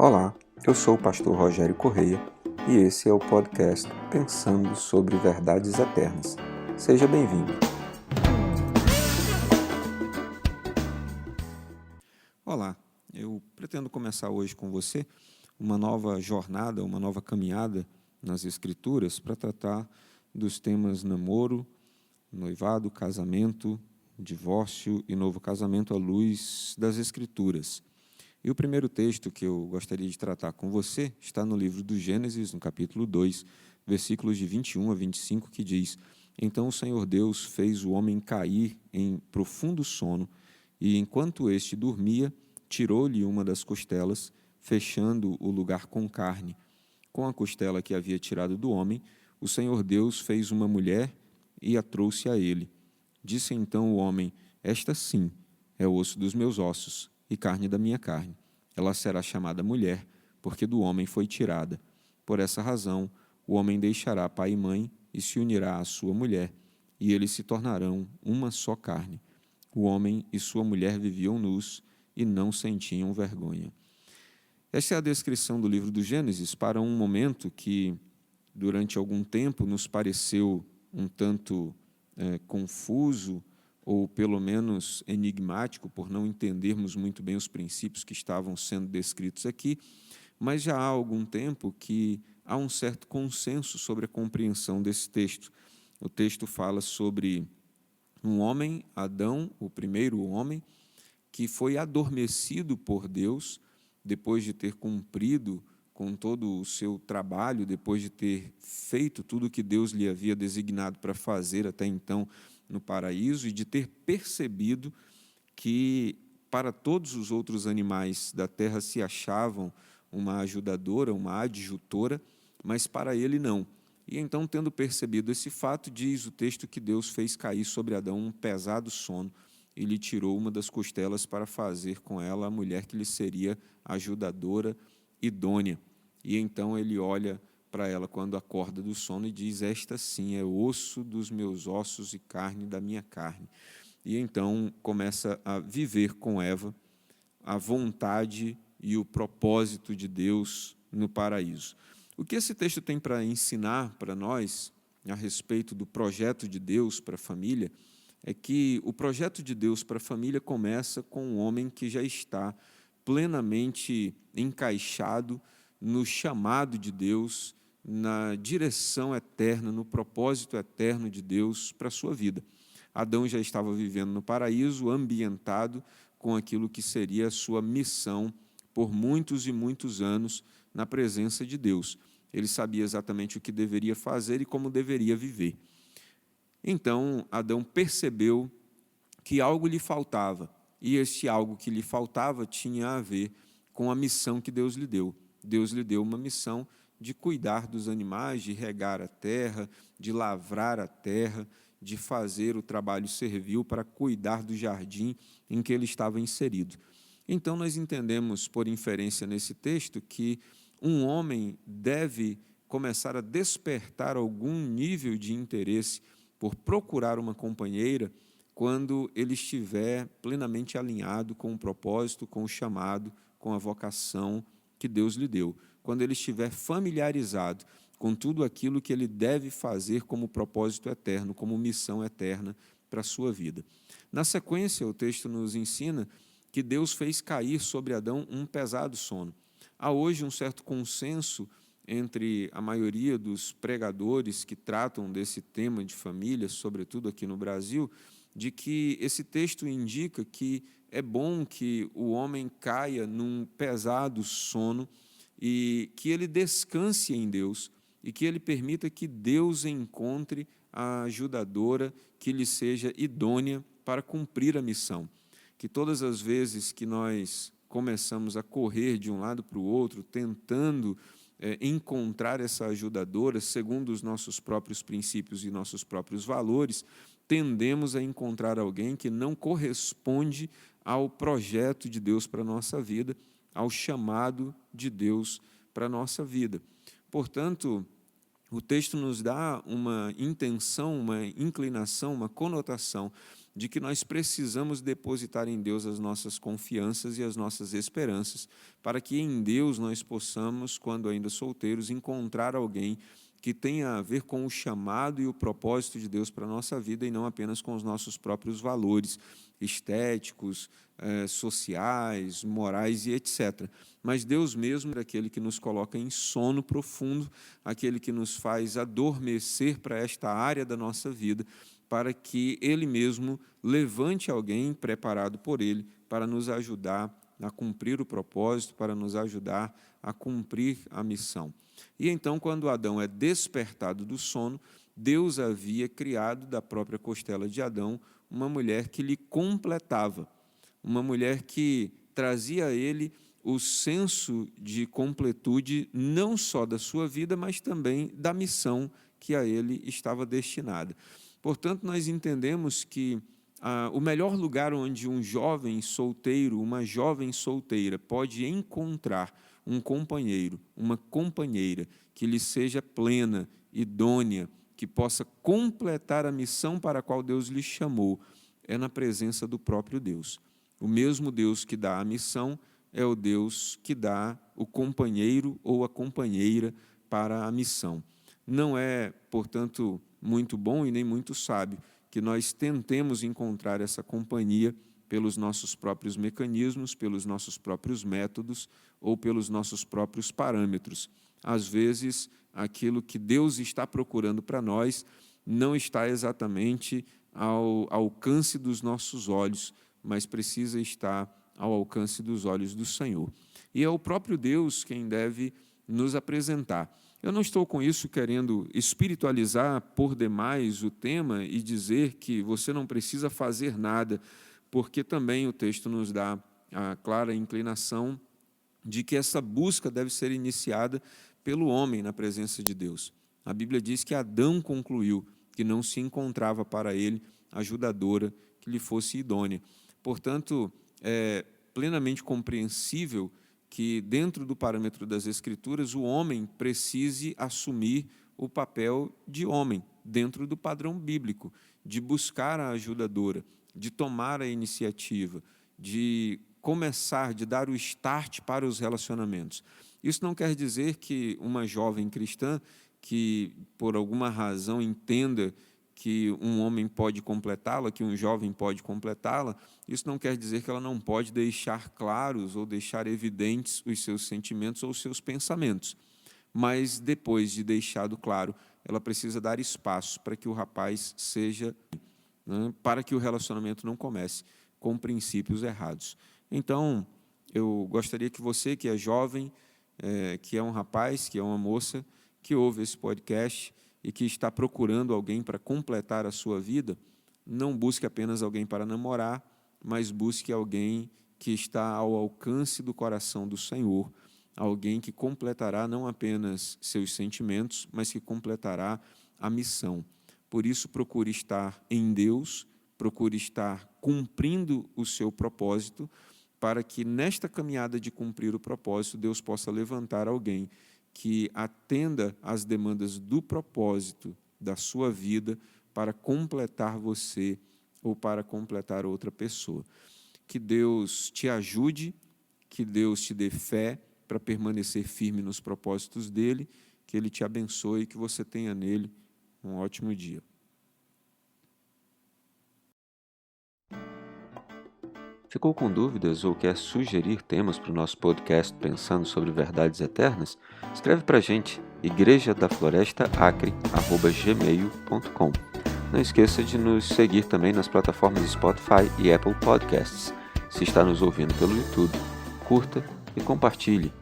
Olá, eu sou o pastor Rogério Correia e esse é o podcast Pensando sobre Verdades Eternas. Seja bem-vindo. Olá, eu pretendo começar hoje com você uma nova jornada, uma nova caminhada nas Escrituras para tratar dos temas namoro, noivado, casamento, divórcio e novo casamento à luz das Escrituras. E o primeiro texto que eu gostaria de tratar com você está no livro do Gênesis, no capítulo 2, versículos de 21 a 25, que diz: Então o Senhor Deus fez o homem cair em profundo sono, e enquanto este dormia, tirou-lhe uma das costelas, fechando o lugar com carne. Com a costela que havia tirado do homem, o Senhor Deus fez uma mulher e a trouxe a ele. Disse então o homem: Esta sim é o osso dos meus ossos e carne da minha carne. Ela será chamada mulher, porque do homem foi tirada. Por essa razão, o homem deixará pai e mãe e se unirá à sua mulher, e eles se tornarão uma só carne. O homem e sua mulher viviam nus e não sentiam vergonha. Esta é a descrição do livro do Gênesis para um momento que, durante algum tempo, nos pareceu um tanto confuso ou pelo menos enigmático, por não entendermos muito bem os princípios que estavam sendo descritos aqui, mas já há algum tempo que há um certo consenso sobre a compreensão desse texto. O texto fala sobre um homem, Adão, o primeiro homem, que foi adormecido por Deus depois de ter cumprido com todo o seu trabalho, depois de ter feito tudo o que Deus lhe havia designado para fazer até então no paraíso e de ter percebido que para todos os outros animais da terra se achavam uma ajudadora, uma adjutora, mas para ele não. E então, tendo percebido esse fato, diz o texto que Deus fez cair sobre Adão um pesado sono e lhe tirou uma das costelas para fazer com ela a mulher que lhe seria ajudadora, idônea. E então ele olha para ela quando acorda do sono e diz: Esta sim é osso dos meus ossos e carne da minha carne. E então começa a viver com Eva a vontade e o propósito de Deus no paraíso. O que esse texto tem para ensinar para nós a respeito do projeto de Deus para a família é que o projeto de Deus para a família começa com um homem que já está plenamente encaixado no chamado de Deus, na direção eterna, no propósito eterno de Deus para a sua vida. Adão já estava vivendo no paraíso, ambientado com aquilo que seria a sua missão por muitos e muitos anos na presença de Deus. Ele sabia exatamente o que deveria fazer e como deveria viver. Então, Adão percebeu que algo lhe faltava, e este algo que lhe faltava tinha a ver com a missão que Deus lhe deu. Deus lhe deu uma missão de cuidar dos animais, de regar a terra, de lavrar a terra, de fazer o trabalho servil para cuidar do jardim em que ele estava inserido. Então, nós entendemos, por inferência nesse texto, que um homem deve começar a despertar algum nível de interesse por procurar uma companheira quando ele estiver plenamente alinhado com o propósito, com o chamado, com a vocação que Deus lhe deu. Quando ele estiver familiarizado com tudo aquilo que ele deve fazer como propósito eterno, como missão eterna para a sua vida. Na sequência, o texto nos ensina que Deus fez cair sobre Adão um pesado sono. Há hoje um certo consenso entre a maioria dos pregadores que tratam desse tema de família, sobretudo aqui no Brasil, de que esse texto indica que é bom que o homem caia num pesado sono e que ele descanse em Deus e que ele permita que Deus encontre a ajudadora que lhe seja idônea para cumprir a missão. Que todas as vezes que nós começamos a correr de um lado para o outro, tentando encontrar essa ajudadora segundo os nossos próprios princípios e nossos próprios valores, tendemos a encontrar alguém que não corresponde ao projeto de Deus para a nossa vida, ao chamado de Deus para a nossa vida. Portanto, o texto nos dá uma intenção, uma inclinação, uma conotação de que nós precisamos depositar em Deus as nossas confianças e as nossas esperanças, para que em Deus nós possamos, quando ainda solteiros, encontrar alguém que tenha a ver com o chamado e o propósito de Deus para a nossa vida e não apenas com os nossos próprios valores estéticos, sociais, morais e etc. Mas Deus mesmo é aquele que nos coloca em sono profundo, aquele que nos faz adormecer para esta área da nossa vida, para que Ele mesmo levante alguém preparado por Ele para nos ajudar a cumprir o propósito, para nos ajudar a cumprir a missão. E então, quando Adão é despertado do sono, Deus havia criado da própria costela de Adão uma mulher que lhe completava, uma mulher que trazia a ele o senso de completude não só da sua vida, mas também da missão que a ele estava destinada. Portanto, nós entendemos que o melhor lugar onde um jovem solteiro, uma jovem solteira pode encontrar um companheiro, uma companheira que lhe seja plena, idônea, que possa completar a missão para a qual Deus lhe chamou, é na presença do próprio Deus. O mesmo Deus que dá a missão é o Deus que dá o companheiro ou a companheira para a missão. Não é, portanto, muito bom e nem muito sábio que nós tentemos encontrar essa companhia pelos nossos próprios mecanismos, pelos nossos próprios métodos ou pelos nossos próprios parâmetros. Às vezes, aquilo que Deus está procurando para nós não está exatamente ao alcance dos nossos olhos, mas precisa estar ao alcance dos olhos do Senhor. E é o próprio Deus quem deve nos apresentar. Eu não estou com isso querendo espiritualizar por demais o tema e dizer que você não precisa fazer nada, porque também o texto nos dá a clara inclinação de que essa busca deve ser iniciada pelo homem na presença de Deus. A Bíblia diz que Adão concluiu que não se encontrava para ele ajudadora que lhe fosse idônea. Portanto, é plenamente compreensível que, dentro do parâmetro das Escrituras, o homem precise assumir o papel de homem, dentro do padrão bíblico, de buscar a ajudadora, de tomar a iniciativa, de começar, de dar o start para os relacionamentos. Isso não quer dizer que uma jovem cristã que, por alguma razão, entenda que um homem pode completá-la, que um jovem pode completá-la, isso não quer dizer que ela não pode deixar claros ou deixar evidentes os seus sentimentos ou os seus pensamentos. Mas, depois de deixado claro, ela precisa dar espaço para que o rapaz seja, para que o relacionamento não comece com princípios errados. Então, eu gostaria que você, que é jovem, que é um rapaz, que é uma moça, que ouve esse podcast e que está procurando alguém para completar a sua vida, não busque apenas alguém para namorar, mas busque alguém que está ao alcance do coração do Senhor, alguém que completará não apenas seus sentimentos, mas que completará a missão. Por isso, procure estar em Deus, procure estar cumprindo o seu propósito, para que nesta caminhada de cumprir o propósito, Deus possa levantar alguém que atenda às demandas do propósito da sua vida para completar você ou para completar outra pessoa. Que Deus te ajude, que Deus te dê fé para permanecer firme nos propósitos dele, que Ele te abençoe e que você tenha nele um ótimo dia. Ficou com dúvidas ou quer sugerir temas para o nosso podcast Pensando sobre Verdades Eternas? Escreve para a gente, igrejadaflorestaacre@gmail.com. Não esqueça de nos seguir também nas plataformas Spotify e Apple Podcasts. Se está nos ouvindo pelo YouTube, curta e compartilhe.